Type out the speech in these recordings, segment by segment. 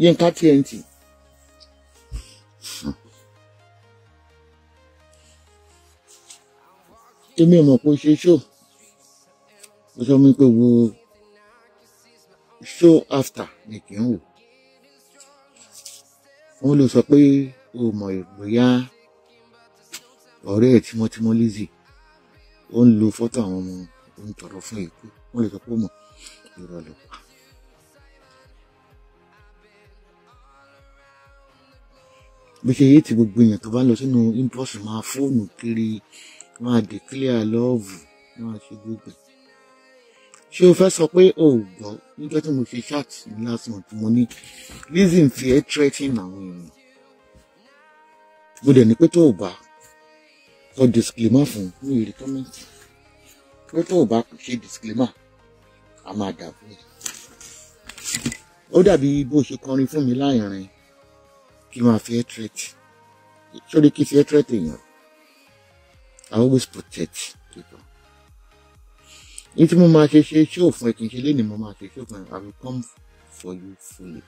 Yínká TNT. Èmi ò mọ̀ pé ó ṣe show. Ó sọ mi pé wo show after ni kì í wò. Wọ́n ló sọ pé o mọ̀ bóyá ọ̀rẹ́ ẹ̀ tímọ́tímọ́ Lizzy ó ń lo fọ́tò àwọn ọmọ tó ń tọrọ fún ikú. Wọ́n lè sọ pé ó mọ̀ irọ́ ló pa. Bí ṣe yé ti gbogbo èèyàn tó bá lọ sínú inbox máa fóònù kiri máa declare love máa ṣe gbogbo. Ṣé o fẹ́ sọ pé o ò gbọ́ níjọ́ tí mo ṣe chat ní last month mo ní Lizzy ń fi ẹ́ threatening àwọn èèyàn. Mo dẹ̀ ní pé tó o bá kọ disclaimer fún mi ìrì comment. Pé tó o bá ṣe disclaimer a máa dà fún mi. Ó dàbí bó ṣe kọrin fún mi láìrin kí n máa fi ẹ́ threat. Sórí kí fi ẹ́ threat èèyàn. I always protect people. Ní tí mo máa ṣe show fún ẹ kì í ṣe lénìí mo máa ṣe show fún ẹ. I will come for you fully.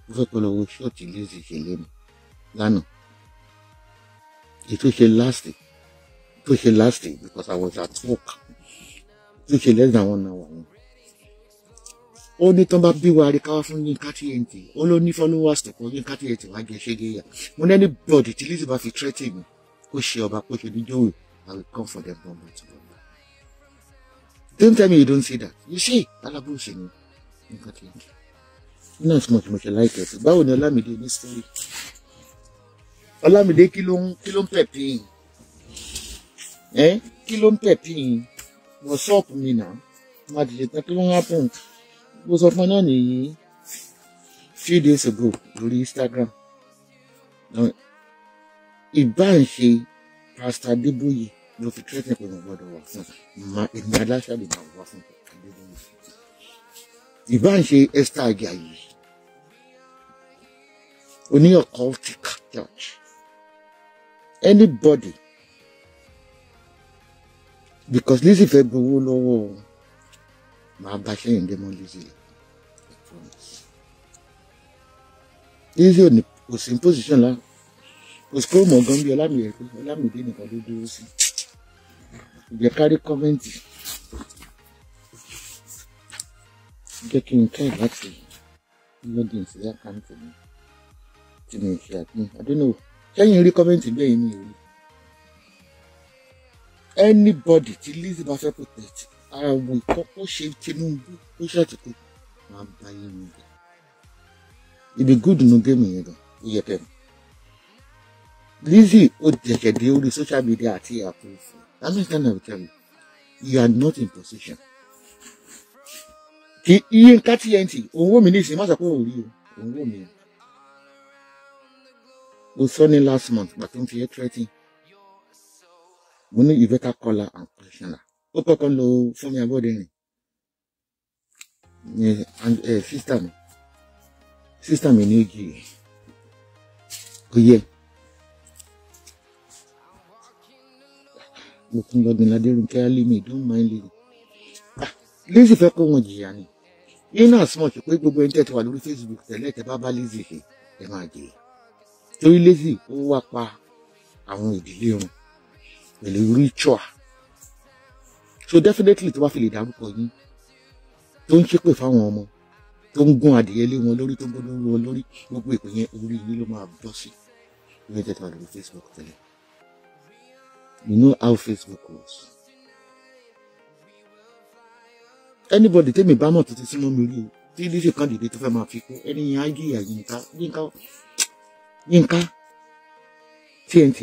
Mo fẹ́ kọ́ lọ wo show tí Lizzy ṣe lénìí lánàá. Èyí tó ṣe last day because I was at work. Tó ṣe less than 1 hour. Ó ní tán bá bí wa rí káwá fún Yínká TNT. Ó ló ní followers tó kọ Yínká TNT wá jẹ ṣégeyà. Mo ní anybody tí Lizzy bá fi threaten mi kó ṣe ọba kó ṣe níjọ́wé. I will come for them number to number. Don't tell me you don't see that. You see, alábòsí ni Yínká TNT. Náà tí mo ṣe like it. Báwo ni Ọlámídé ní story? Ọlámídé kí ló ń pẹ̀pín? Kí ló ń pẹ̀pín? What's up mi náà? Má ti ṣe tán kí ló ń happen? Mo sọ fún náà nìyí few days ago lórí Instagram. Ìbá ń ṣe Pastor Adébóyè ló fi threatening pé mo gbọ́dọ̀ wà fún èmi aláṣàlè máa wà fún Adébóyè. Ìbá ń ṣe Esther Ajayi oní occultic church. Anybody because Lizzy fẹ́ gbowó lọ́wọ́ máa bá ṣẹ́yìn dé mọ́ Lizzy. I promise. Lizzy ò ní kò sí position lá kò sí kó mọ̀ gan bí Ọlámídé nìkan ló dúró sí. Ìjẹ́ kárí kọ́mẹ́ǹtì jẹ́ kí n kẹ́ láti login sí àkáǹtì mi tí mi ṣe àpín. I don't know kẹ́yìn rí kọ́mẹ́ǹtì bẹ́ẹ̀ yìí mi ò rí. Anybody tí Lizzy bá fẹ́ protect àwọn ìkọ́kọ́ ṣe Tinubu ó ṣàtìkù máa bá yín mi bẹ̀. Ibi good no game yẹn gan ó yẹ kẹ́ mi. Lizzy ó jẹ̀jẹ̀ dé orí social media àti àpòfò. That means I will tell you, you are not in position. Kí Yínká TNT owó mi ní ìsìn má sọ pé ò rí o owó mi. Ó sọ ní last month but tó ń fi ẹ́ threatening. Mo ní you better call her and question her. Ó kọ́kọ́ lo Fúnmi Abọ́dẹrìn ní sister mi ní ojú yìí kò yẹ. Mo tún lọ́gbìn Ládérúnkẹ́ Álímì don't mind Lizzy. Lizzy fẹ́ kó wọn jìyà ni. Iná àsùnmọ̀ ṣe pé gbogbo ẹni tẹ́ ti wà lórí Facebook tẹ́lẹ̀ tẹ́ bá Lizzy ṣe ẹ máa jẹ. Torí Lizzy ó wá pa àwọn ìdílé wọn pẹ̀lú ritual. So definitely tó bá fi lè dárúkọ yín tó ń ṣépè fáwọn ọmọ tó ń gún adìyẹ lé wọn lórí tó ń gbọ́ lórí wọn lórí gbogbo ìpè yẹn orí yín ló máa bọ́ sí. Ní ẹ̀jẹ̀ tó wà lórí Facebook tẹ́lẹ̀. You know how Facebook was. Anybody tell me bá mọ̀ tó ti súnmọ́ mi rí o tí Lizzy kan dìde tó fẹ́ máa fi kú ẹni yẹn á jìyà Yínká TNT.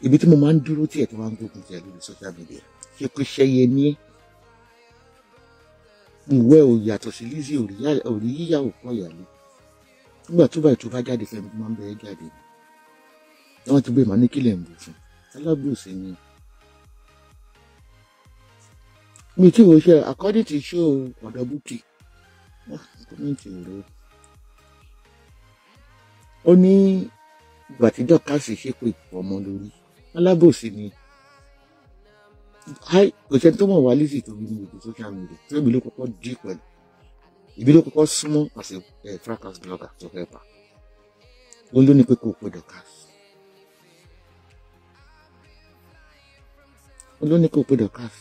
Ibi tí mo máa ń dúró tí ẹ̀ tó máa ń gbógun ti ẹ̀ lórí social media ṣe kó ṣẹyẹ ní ẹ́. Ìwẹ́ ò yàtọ̀ sí Lizzy òrí yíyá òkú ọ̀yàlé. Nígbà tó báyìí tó bá jáde fẹ́mi tó máa ń bẹ̀rẹ̀ jáde. Wọ́n ti gbé màá ní kílẹ̀ ń bù fún. Alábòsí ni. Mi tí mo ṣe according to show ọ̀dọ̀ búkì. Kọ́mẹ́ǹtì rẹ̀. Ó ní ìgbà tí dọ́kàsì ṣépè ọmọ lórí. Alábòsí ni. Kò sẹ́ni tó mọ̀ wá Lizzy tó bí ní gbogbo social media tó bí ló kọ́kọ́ dí pẹ̀lú. Ibi ló kọ́kọ́ súnmọ́ as a fracas blogger to help her. Ó ló ní pé kó pe Dorcas. Ó ló ní kó pe Dorcas.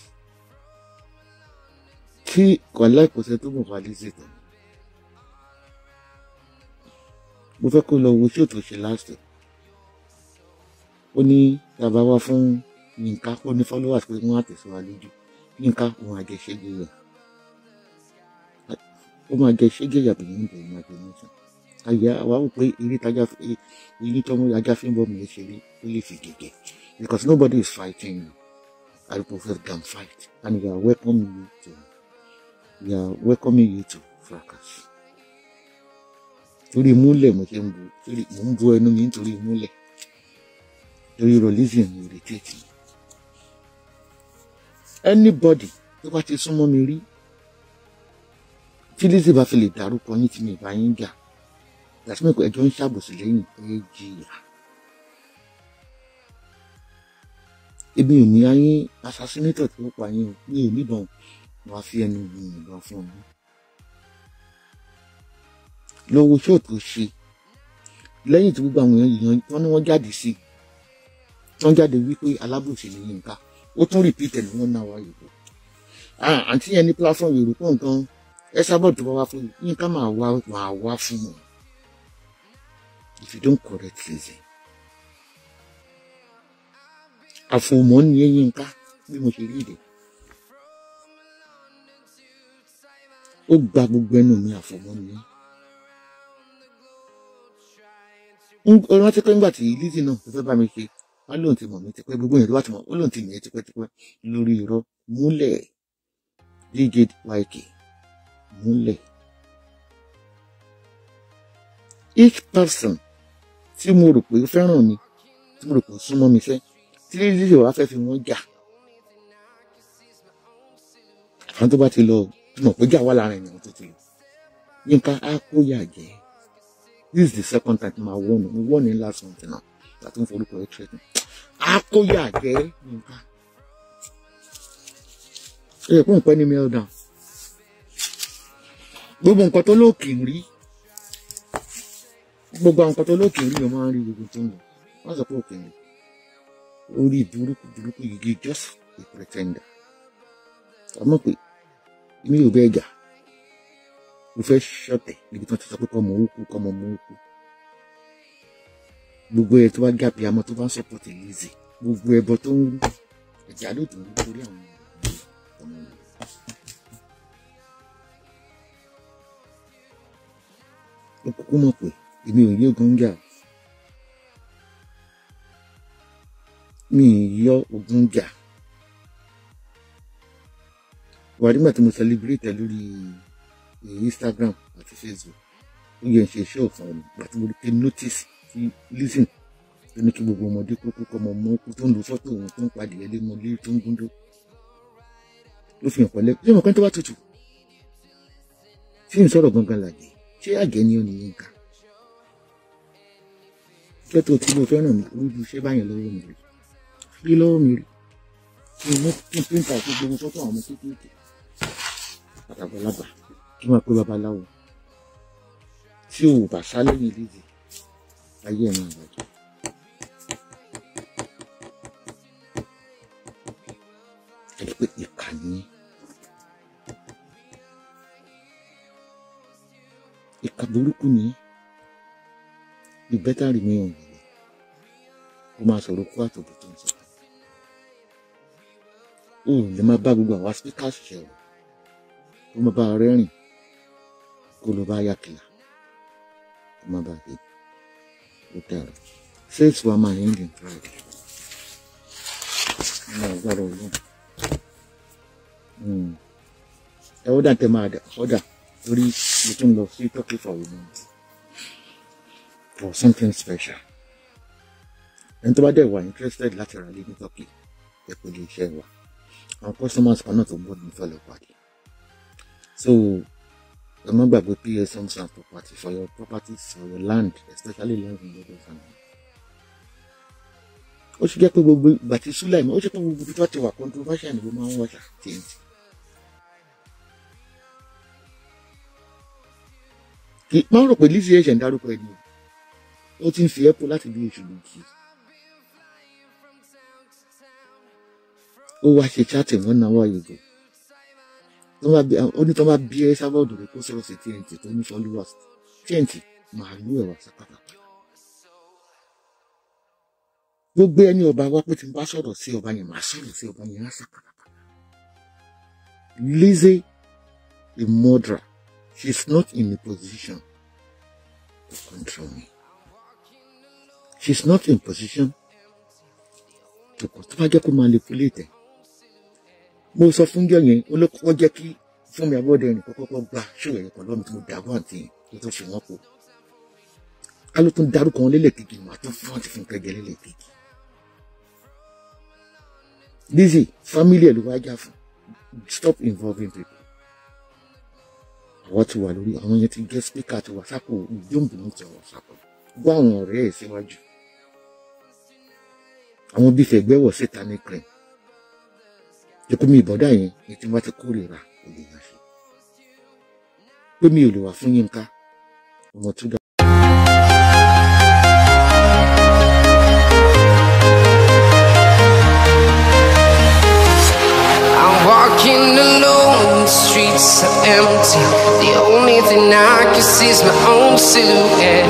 Tí kò láìpọ̀sẹ̀ tó mọ̀ wá Lizzy tán. Mo fẹ́ kó lọ wo show tó ṣe last year. Ó ní tàbá wá fún Yínká, ó ní followers pé wọ́n á tẹ̀síwá lójú. Yínká òun àjẹṣẹ́gbé rẹ̀. Ó máa jẹ ṣégé yàbí ní ìbẹ̀rẹ̀ imagination. Àyà wa wò pé eré tájà eyín tó mú ajá fi ń bọ́ mi lè ṣeré ó lè fi gègé. Because nobody is fighting you. I prefer them fight. And we are welcoming you to fracas. Torí múlẹ̀ mo ṣe ń bu, torí mo ń bu ẹnu mi nítorí múlẹ̀. Torí religion mi irritate me. Anybody tó bá ti súnmọ́ mi rí, tí Lizzy bá fi lè dárúkọ yín tí mi bá yín jà, láti mọ̀ pé ẹjọ́ ń ṣàbòsí lẹ́yìn jìyà. Ebi ò ní ayín assassinator tí ó pa yín o, mi ò níbọn wá fi ẹnu mi ìbọn fún mi. Lọ́wọ́ show tó ṣe lẹ́yìn tí gbogbo àwọn èèyàn wọ́n ní wọ́n jáde sí, wọ́n jáde wípé alábòsí ni Yínká, ó tún repeat ẹ̀ ní wọ́n náà wáyé bò. Àǹtí yẹn ní platform Yorùbá nǹkan Esabod tó bá wá fún Yínká máa wá fún wọn. If you don't correct Lizzy. Àfòmọ́ ni Yínká bí mo ṣe rí ìdè. Ó gba gbogbo ẹnu mi àfòmọ́ ni. Ó rántí pé nígbà tí Lizzy náà tó fẹ́ bá mi ṣe, wọ́n lóun ti mọ̀ mí tipẹ́, gbogbo yẹn tó bá ti mọ̀, ó lóun ti mọ̀ mí tipẹ́tipẹ́ lórí irọ́ múlẹ̀ DJ YK múlẹ̀. Each person tí mo rò pé fẹ́ràn mi, tí mo rò pé súnmọ́ mi fẹ́, tí Lizzy wá fẹ́ fi wọ́n jà. Àwọn tó bá ti lọ, tí mo pé jà wà láàrin ènìyàn tó ti lọ. Yínká á kó yà jẹ́. This is the second time my one in last month now. That one for look at trading. Á kó yà jẹ́ Yínká. Ẹ kún pẹ́ ní mail down. Gbogbo nǹkan tó lókè ń rí. Gbogbo nǹkan tó lókè ń rí, o máa ń rí gbogbo tó ń lọ. Wọ́n sọ pé òkè ń rí. Orí burúkú yìí just a pretender. Àmọ́ pé mi ò bẹ́ẹ̀ jà. Mo fẹ́ ṣọ̀tẹ̀ níbi tí wọ́n ti sọ pé kọ́mọ òkú. Gbogbo ẹ̀ tó bá gàbí àmọ́ tó bá ń support Lizzy. Gbogbo ẹbọ tó ń rú. Ẹ̀já ló dùn nítorí àwọn ọmọ rẹ̀. Ó kúkú mọ̀ pé èmi ò yí ogun jà. Mi ì yọ ogun jà. Wà nígbà tí mo celebrate lórí Instagram àti Facebook, ó yẹ ṣe show fún mi nígbà tí mo rí pé notice tí Lizzy tó ní kí gbogbo ọmọdé kókó kọmọ mọ kó tó ń lo fọ́tò òun tó ń padì ẹlé mọ lé tó ń gúndó. Ló fi hàn pẹ̀lẹ́ ṣé mo kàn tó bá tutù. Tí n sọ̀rọ̀ gangan làjẹ́, ṣé àjẹ́ ni ó ní Yínká? Ṣé tó tí mo fẹ́ràn mi lójú ṣé báyẹn lọ́wọ́ mi rí? Fi lọ́wọ́ mi rí. Kí n mú kí n pín ta sí gbogbo fọ́tò àwọn ọmọ kéékèèké. Àtàgbàlagbà kí wọ́n pé babaláwo. Tí o bá sá lẹ́yìn Lizzy, ayé ẹ̀ máa bàjẹ́. Ẹ pé ìkànnì ìkà burúkú ni you better remain on the way. Ó máa sọ̀rọ̀ kó àtòbí tó ń sọ. Ó lè máa bá gbogbo àwọn speakers ṣẹ̀wọ̀. Ó máa bá rẹ́rìn kó ló bá yà kìlà. Ó máa bá gbé. Ó dára. Faith wa máa end in Friday. Ọmọ ọgbàrá ọlọ́run. Ẹ ó dà tẹ máa ọ̀dà torí mo tún lọ sí Turkey for women for something special. Ẹni tó bá dẹ̀ wà interested láti ra ilé ní Turkey, ẹ kò lè ṣe wà. Àwọn customers kan náà tó gbọ́dọ̀ ní fẹ́ lọ pàdé. So, ẹ má gbàgbé PS Homes and Property for your properties, for your land, especially land in Lagos and ó ṣe jẹ́ pé gbogbo ìgbà tí Sulaimon ó ṣe pé gbogbo ibi tó ti wà controversial ni ló máa ń wọ́ṣà TNT. máa rò pé Lizzy ẹ̀ṣẹ̀ ń dárúkọ ẹni ó ti ń fi ẹ́pù láti bí oṣù méjì. Ó wá ṣe chatting 1 hour ago. Ó ní tó bá bí Esabod rẹ̀ kó sọ̀rọ̀ sí TNT tó ní followers. TNT màálù ẹ̀wà sápàtà. Gbogbo ẹni ọba wá pé tí n bá sọ̀rọ̀ sí ọba yẹn màá sọ̀rọ̀ sí ọba yẹn á sápàtà. Lizzy, a murderer, she's not in a position to control me. She's not in position to control. Tó bá jẹ́ kó manipulate. Mo sọ fún jọ yẹn olókọ́ jẹ́ kí fún mi abọ́dẹ ẹnì kọ́kọ́ gba ṣòwò ẹ̀yẹ kan lọ́mọ tí mo dàgbà àti tó tó fi wọ́n kó. Ká ló tún dárúkọ wọn lélẹ̀kejì mà tó fún àti fún kẹjẹ lélẹ̀kejì. Lizzy, family ẹ̀ ló wá jà fún. Stop involving people. Àwọn ti wà lórí àwọn yẹn ti gẹ́ speaker ti wà sápò ìjọ́ǹbìnú ti wà sápò. Gbọ́ àwọn ọ̀rẹ́ ẹ̀ síwájú. Àwọn bí fẹ̀gbẹ́wọ̀ satanic crime. Jẹ́kú mi ìbọ̀dá yẹn ní tí wọ́n ti kórìíra òye yẹn ṣe. Pé mi ò lè wà fún Yínká ọmọ tó dá. I'm walking alone, the streets are empty. The only thing I can see is my own silhouette.